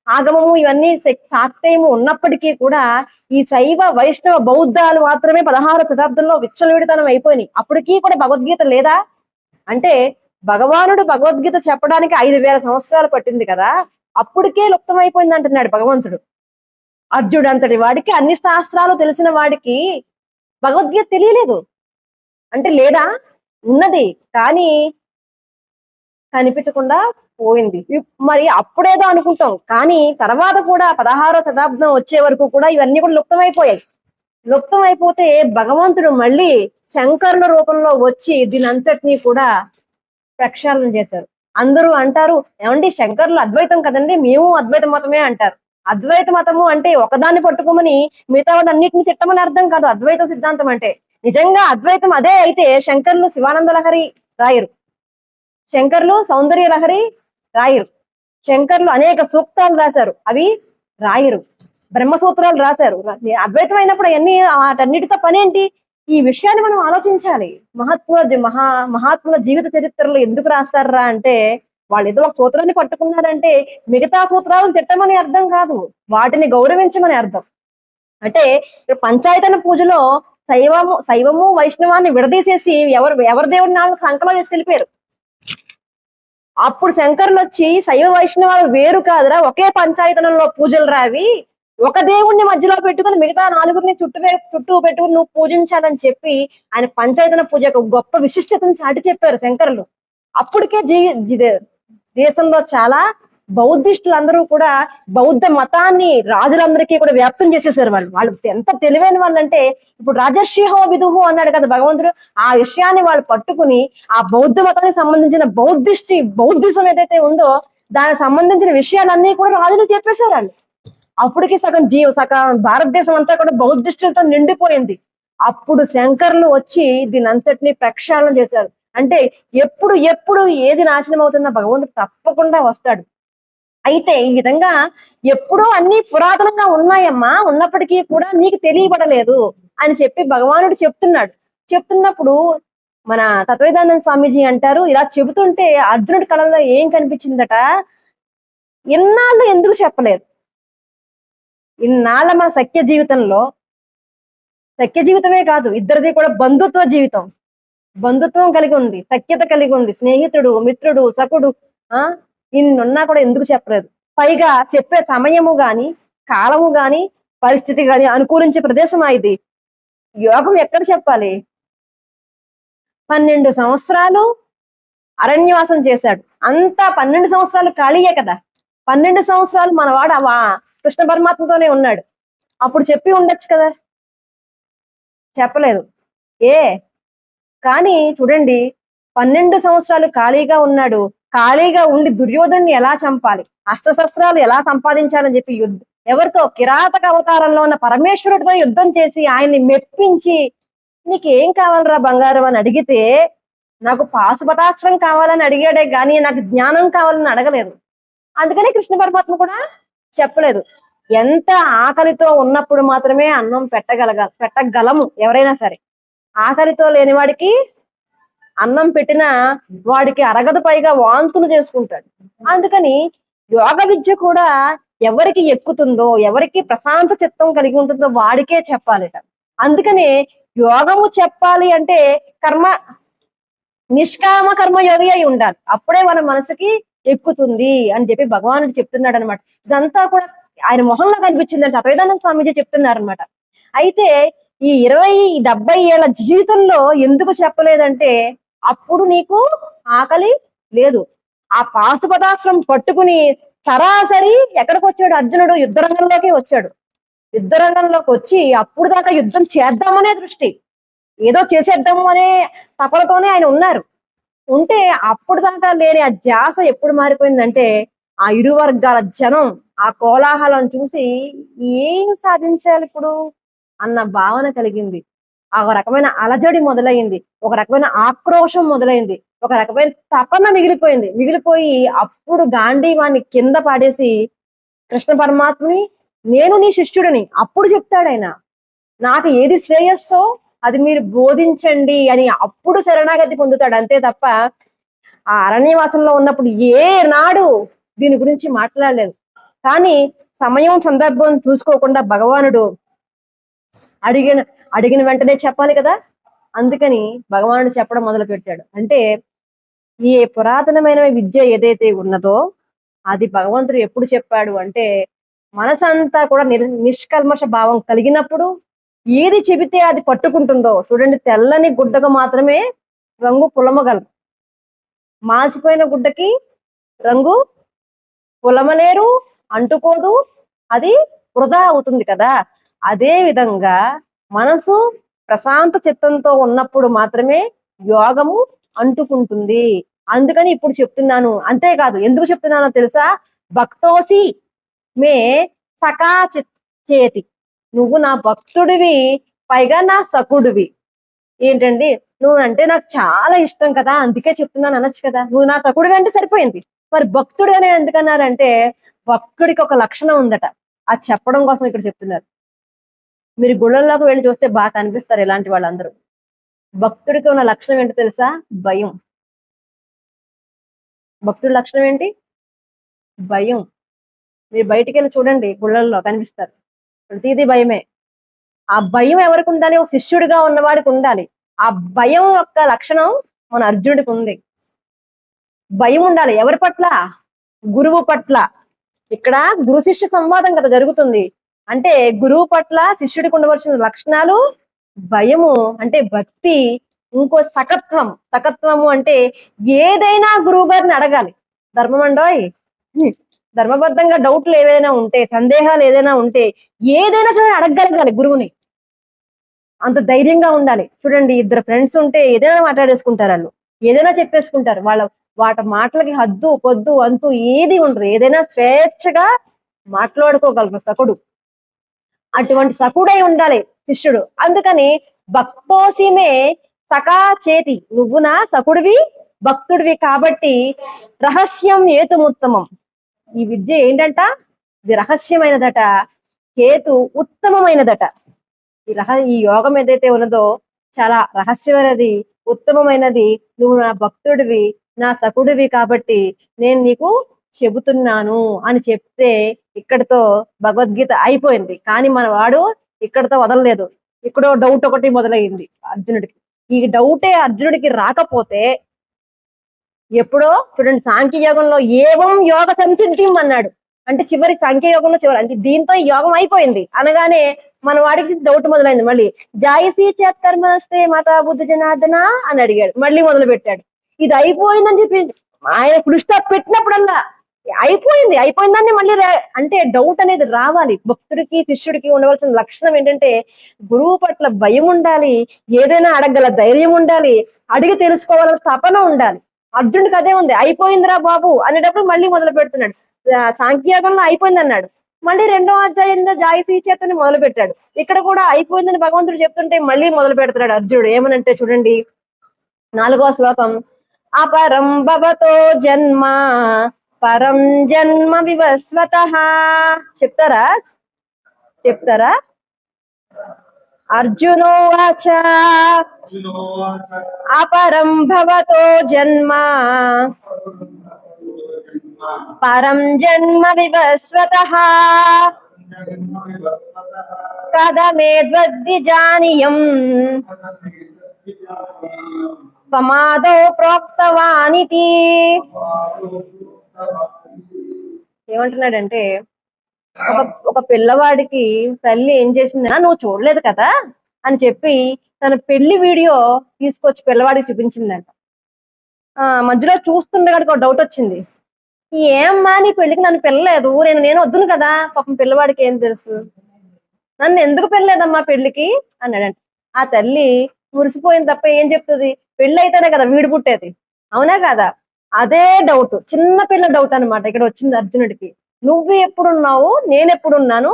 ఆగమము ఇవన్నీ శాక్తేయము ఉన్నప్పటికీ కూడా ఈ శైవ వైష్ణవ బౌద్ధాలు మాత్రమే 16వ శతాబ్దంలో విచ్చలవిడితనం అయిపోయినాయి. అప్పటికీ కూడా భగవద్గీత లేదా అంటే భగవానుడు భగవద్గీత చెప్పడానికి 5,000 సంవత్సరాలు పట్టింది కదా, అప్పటికే లుప్తమైపోయింది అంటున్నాడు భగవంతుడు. అర్జుడు అంతటి వాడికి, అన్ని శాస్త్రాలు తెలిసిన వాడికి భగవద్గీత తెలియలేదు అంటే లేదా, ఉన్నది కానీ కనిపించకుండా పోయింది. మరి అప్పుడేదో అనుకుంటాం కానీ తర్వాత కూడా 16వ శతాబ్దం వచ్చే వరకు కూడా ఇవన్నీ కూడా లుప్తమైపోయాయి. లుప్తమైపోతే భగవంతుడు మళ్ళీ శంకరుల రూపంలో వచ్చి దీని అంతటినీ కూడా ప్రక్షాళన చేశారు. అందరూ అంటారు, ఏమండి శంకరులు అద్వైతం కదండి, మేము అద్వైత మతమే అంటారు. అద్వైత మతము అంటే ఒకదాన్ని పట్టుకోమని మిగతా అన్నిటిని తిట్టమని అర్థం కాదు. అద్వైత సిద్ధాంతం అంటే నిజంగా అద్వైతం అదే అయితే శంకరులు శివానంద లహరి రాయరు, శంకర్లు సౌందర్య లహరి రాయరు, శంకర్లు అనేక సూక్తాలు రాశారు అవి రాయరు, బ్రహ్మసూత్రాలు రాశారు. అద్వైతం అయినప్పుడు అవన్నీ వాటన్నిటితో పనేంటి? ఈ విషయాన్ని మనం ఆలోచించాలి. మహాత్ముల జీవిత చరిత్రలు ఎందుకు రాస్తారా అంటే వాళ్ళు ఏదో ఒక సూత్రాన్ని పట్టుకున్నారంటే మిగతా సూత్రాలను తిట్టమని అర్థం కాదు, వాటిని గౌరవించమని అర్థం. అంటే పంచాయతన పూజలో శైవము వైష్ణవాన్ని విడదీసేసి ఎవరి దేవుడిని వాళ్ళు సంకలో వేసి తెలిపారు. అప్పుడు శంకరులు వచ్చి శైవ వైష్ణవాలు వేరు కాదురా, ఒకే పంచాయతనంలో పూజలు రావి, ఒక దేవుణ్ణి మధ్యలో పెట్టుకుని మిగతా 4గురిని చుట్టూ పెట్టుకుని నువ్వు పూజించాలని చెప్పి ఆయన పంచాయతన పూజ యొక్క గొప్ప విశిష్టతను చాటి చెప్పారు శంకరులు. అప్పటికే దేశంలో చాలా బౌద్ధిస్టులందరూ కూడా బౌద్ధ మతాన్ని రాజులందరికీ కూడా వ్యాప్తం చేసేసారు. వాళ్ళు ఎంత తెలివైన వాళ్ళంటే, ఇప్పుడు రాజర్షిహో విదుహో అన్నాడు కదా భగవంతుడు, ఆ విషయాన్ని వాళ్ళు పట్టుకుని ఆ బౌద్ధ మతానికి సంబంధించిన బౌద్ధిజం ఏదైతే ఉందో దానికి సంబంధించిన విషయాలన్నీ కూడా రాజులు చెప్పేశారండి. అప్పటికి సగం భారతదేశం అంతా కూడా బౌద్ధిస్టులతో నిండిపోయింది. అప్పుడు శంకర్లు వచ్చి దీని అంతటినీ ప్రక్షాళన చేశారు. అంటే ఎప్పుడు ఏది నాశనం అవుతుందో భగవంతుడు తప్పకుండా వస్తాడు. అయితే ఈ విధంగా ఎప్పుడో అన్ని పురాతనంగా ఉన్నాయమ్మా, ఉన్నప్పటికీ కూడా నీకు తెలియబడలేదు అని చెప్పి భగవానుడు చెప్తున్నప్పుడు మన తత్వవేదానంద స్వామీజీ అంటారు, ఇలా చెబుతుంటే అర్జునుడి కళలో ఏం కనిపించిందట, ఇన్నాళ్ళు ఎందుకు చెప్పలేదు? ఇన్నాళ్ళ మా సఖ్య జీవితమే కాదు, ఇద్దరిది కూడా బంధుత్వం కలిగి ఉంది, సఖ్యత కలిగి ఉంది, స్నేహితుడు, మిత్రుడు, సఖుడు ఇన్నున్నా కూడా ఎందుకు చెప్పలేదు? పైగా చెప్పే సమయము గాని, కాలము గాని, పరిస్థితి గాని అనుకూలించే ప్రదేశం ఇది. యోగం ఎక్కడ చెప్పాలి? 12 సంవత్సరాలు అరణ్యవాసం చేశాడు. అంతా 12 సంవత్సరాలు ఖాళీయే కదా. 12 సంవత్సరాలు మనవాడు కృష్ణ పరమాత్మతోనే ఉన్నాడు. అప్పుడు చెప్పి ఉండొచ్చు కదా, చెప్పలేదు. కానీ చూడండి, 12 సంవత్సరాలు ఖాళీగా ఉన్నాడు. ఖాళీగా ఉండి దుర్యోధుడిని ఎలా చంపాలి, అస్త్రశస్త్రాలు ఎలా సంపాదించాలని చెప్పి ఎవరితో కిరాతక అవతారంలో ఉన్న పరమేశ్వరుడితో యుద్ధం చేసి ఆయన్ని మెప్పించి, నీకేం కావాలరా బంగారం అని అడిగితే నాకు పాశుపతాస్త్రం కావాలని అడిగాడే గాని నాకు జ్ఞానం కావాలని అడగలేదు. అందుకని కృష్ణ పరమాత్మ కూడా చెప్పలేదు. ఎంత ఆకలితో ఉన్నప్పుడు మాత్రమే అన్నం పెట్టగలము ఎవరైనా సరే. ఆకలితో లేని వాడికి అన్నం పెట్టినా వాడికి అరగదు, పైగా వాంతులు చేసుకుంటాడు. అందుకని యోగ విద్య కూడా ఎవరికి ఎక్కుతుందో, ఎవరికి ప్రశాంత చిత్తం కలిగి ఉంటుందో వాడికే చెప్పాలిట. అందుకనే యోగము చెప్పాలి అంటే నిష్కామ కర్మ యోగి అయి ఉండాలి, అప్పుడే మన మనసుకి ఎక్కుతుంది అని చెప్పి భగవానుడు చెప్తున్నాడు అనమాట. ఇదంతా కూడా ఆయన మొహంలో కనిపించింది అంటే అద్వైతానంద స్వామీజీ చెప్తున్నారనమాట. అయితే ఈ 70 ఏళ్ల జీవితంలో ఎందుకు చెప్పలేదంటే, అప్పుడు నీకు ఆకలి లేదు. ఆ పాశుపతాస్త్రం పట్టుకుని సరాసరి ఎక్కడికి వచ్చాడు అర్జునుడు? యుద్ధరంగంలోకి వచ్చాడు. యుద్ధరంగంలోకి వచ్చి అప్పుడు దాకా యుద్ధం చేద్దామనే దృష్టి, ఏదో చేసేద్దాము అనే తపలతోనే ఆయన ఉంటే అప్పుడు దాకా లేని ఆ ధ్యాస ఎప్పుడు మారిపోయిందంటే, ఆ ఇరు వర్గాల జనం ఆ కోలాహలం చూసి ఏం సాధించాలి ఇప్పుడు అన్న భావన కలిగింది. ఒక రకమైన అలజడి మొదలైంది, ఒక రకమైన ఆక్రోశం మొదలైంది, ఒక రకమైన తపన మిగిలిపోయి అప్పుడు గాంధీవాన్ని కింద పాడేసి కృష్ణ పరమాత్మని, నేను నీ శిష్యుడిని, అప్పుడు చెప్తాడు ఆయన, నాకు ఏది శ్రేయస్సో అది మీరు బోధించండి అని అప్పుడు శరణాగతి పొందుతాడు. అంతే తప్ప ఆ అరణ్యవాసంలో ఉన్నప్పుడు ఏ నాడు దీని గురించి మాట్లాడలేదు. కానీ సమయం సందర్భం చూసుకోకుండా భగవానుడు అడిగిన అడిగిన వెంటనే చెప్పాలి కదా. అందుకని భగవానుడు చెప్పడం మొదలు పెట్టాడు. అంటే ఈ పురాతనమైన విద్య ఏదైతే ఉన్నదో అది భగవంతుడు ఎప్పుడు చెప్పాడు అంటే, మనసంతా కూడా నిష్కల్మష భావం కలిగినప్పుడు ఏది చెబితే అది పట్టుకుంటుందో. చూడండి, తెల్లని గుడ్డకు మాత్రమే రంగు పులమగలరు, మాసిపోయిన గుడ్డకి రంగు పులమలేరు, అంటుకోదు, అది వృధా అవుతుంది కదా. అదే విధంగా మనసు ప్రశాంత చిత్తంతో ఉన్నప్పుడు మాత్రమే యోగము అంటుకుంటుంది. అందుకని ఇప్పుడు చెప్తున్నాను. అంతేకాదు, ఎందుకు చెప్తున్నానో తెలుసా? భక్తోసి మే సఖా చేతి, నువ్వు నా భక్తుడివి, పైగా నా సకుడివి. ఏంటండి, నువ్వు అంటే నాకు చాలా ఇష్టం కదా, అందుకే చెప్తున్నాను అనొచ్చు కదా. నువ్వు నా సకుడివి అంటే సరిపోయింది. మరి భక్తుడు అనే ఎందుకన్నారంటే, భక్తుడికి ఒక లక్షణం ఉందట, అది చెప్పడం కోసం ఇక్కడ చెప్తున్నారు. మీరు గుళ్ళల్లోకి వెళ్ళి చూస్తే బాగా కనిపిస్తారు ఇలాంటి వాళ్ళందరూ. భక్తుడికి ఉన్న లక్షణం ఏంటో తెలుసా? భయం. భక్తుడి లక్షణం ఏంటి? భయం. మీరు బయటికి వెళ్ళి చూడండి, గుళ్ళల్లో కనిపిస్తారు, ప్రతిదీ భయమే. ఆ భయం ఎవరికి ఉండాలి? ఒక శిష్యుడిగా ఉన్నవాడికి ఉండాలి. ఆ భయం యొక్క లక్షణం మన అర్జునుడికి ఉంది. భయం ఉండాలి. ఎవరి పట్ల? గురువు పట్ల. ఇక్కడ గురు శిష్య సంవాదం కదా జరుగుతుంది. అంటే గురువు పట్ల శిష్యుడికి ఉండవలసిన లక్షణాలు భయము అంటే భక్తి, ఇంకో సకత్వం. సకత్వము అంటే ఏదైనా గురువు గారిని అడగాలి. ధర్మం అండోయ్, ధర్మబద్ధంగా డౌట్లు ఏదైనా ఉంటే, సందేహాలు ఏదైనా ఉంటే ఏదైనా సరే అడగగలగాలి గురువుని. అంత ధైర్యంగా ఉండాలి. చూడండి, ఇద్దరు ఫ్రెండ్స్ ఉంటే ఏదైనా మాట్లాడేసుకుంటారు, వాళ్ళు ఏదైనా చెప్పేసుకుంటారు. వాటి మాటలకి హద్దు పొద్దు అంతు ఏది ఉండదు. ఏదైనా స్వేచ్ఛగా మాట్లాడుకోగలరు సకుడు. అటువంటి సకుడై ఉండాలి శిష్యుడు. అందుకని భక్తోసిమే సఖా చేతి, నువ్వు నా సకుడివి, భక్తుడివి కాబట్టి రహస్యం ఏతుముత్తమం. ఈ విద్య ఏంటంట? ఇది రహస్యమైనదట, కేతు ఉత్తమమైనదట. ఈ యోగం ఏదైతే ఉన్నదో చాలా రహస్యమైనది, ఉత్తమమైనది. నువ్వు నా భక్తుడివి, నా సకుడివి కాబట్టి నేను నీకు చెబుతున్నాను అని చెప్తే ఇక్కడతో భగవద్గీత అయిపోయింది. కానీ మన వాడు ఇక్కడతో వదలలేదు. ఇక్కడ డౌట్ ఒకటి మొదలైంది అర్జునుడికి. ఈ డౌటే అర్జునుడికి రాకపోతే ఎప్పుడో చూడండి, సాంఖ్యయోగంలో ఏవం యోగ సంసిద్ధిం అన్నాడు. అంటే చివరి సాంఖ్యయోగంలో చివరి, అంటే దీంతో ఈ యోగం అయిపోయింది అనగానే మన వాడికి డౌట్ మొదలైంది. మళ్ళీ జాయసీ చేత్కర్మస్తే మాతా బుద్ధ జనార్దన అని అడిగాడు. మళ్ళీ మొదలు పెట్టాడు. ఇది అయిపోయిందని చెప్పి ఆయన ఫుల్ స్టాప్ పెట్టినప్పుడల్లా అయిపోయిందని మళ్ళీ అంటే డౌట్ అనేది రావాలి. భక్తుడికి శిష్యుడికి ఉండవలసిన లక్షణం ఏంటంటే గురువు పట్ల భయం ఉండాలి, ఏదైనా అడగగల ధైర్యం ఉండాలి, అడిగి తెలుసుకోవాలని తపన ఉండాలి. అర్జునుడికి అదే ఉంది. అయిపోయిందిరా బాబు అనేటప్పుడు మళ్ళీ మొదలు పెడుతున్నాడు. సాంఖ్యయోగంలో అయిపోయింది అన్నాడు, మళ్ళీ 2వ అధ్యాయంలో జాయసీ చేతని మొదలు పెట్టాడు. ఇక్కడ కూడా అయిపోయిందని భగవంతుడు చెప్తుంటే మళ్ళీ మొదలు పెడుతున్నాడు అర్జునుడు. ఏమనంటే చూడండి, 4వ శ్లోకం, అపరం భవతో జన్మ పరం జన్మ వివస్వతః. చెప్తారా? అర్జునోవాచ అపరం భవతో జన్మ పరం జన్మ వివస్వతః కథమేద్వద్ది జానీయం ప్రమాదో ప్రోక్తవానితి. ఏమంటున్నాడంటే, ఒక పిల్లవాడికి తల్లి ఏం చేసింది, నువ్వు చూడలేదు కదా అని చెప్పి తన పెళ్లి వీడియో తీసుకొచ్చి పిల్లవాడికి చూపించిందంట. మధ్యలో చూస్తుండగాడికి ఒక డౌట్ వచ్చింది. ఏమ్మా నీ పెళ్లికి నన్ను పిల్లలేదు, నేను వద్దును కదా. పాపం పిల్లవాడికి ఏం తెలుసు, నన్ను ఎందుకు పిల్లలేదమ్మా పెళ్లికి అన్నాడంట. ఆ తల్లి మురిసిపోయింది తప్ప ఏం చెప్తుంది? పెళ్లి అయితేనే కదా వీడు పుట్టేది, అవునా కదా? అదే డౌట్, చిన్న పిల్ల డౌట్ అనమాట ఇక్కడ వచ్చింది అర్జునుడికి. నువ్వు ఎప్పుడున్నావు, నేను ఎప్పుడున్నాను,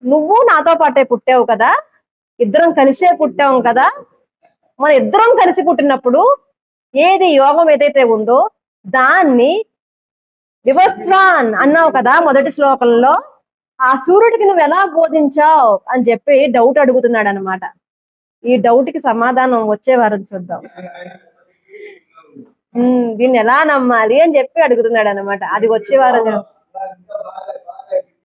నువ్వు నాతో పాటే పుట్టావు కదా, ఇద్దరం కలిసే పుట్టాము కదా. మన ఇద్దరం కలిసి పుట్టినప్పుడు ఏది యోగం ఏదైతే ఉందో దాన్ని వివస్వాన్ అన్నావు కదా మొదటి శ్లోకంలో. ఆ సూర్యుడికి నువ్వు ఎలా బోధించావు అని చెప్పి డౌట్ అడుగుతున్నాడు అనమాట. ఈ డౌట్ కి సమాధానం వచ్చే వారం చూద్దాం. దీన్ని ఎలా నమ్మాలి అని చెప్పి అడుగుతున్నాడు అనమాట. అది వచ్చే వారం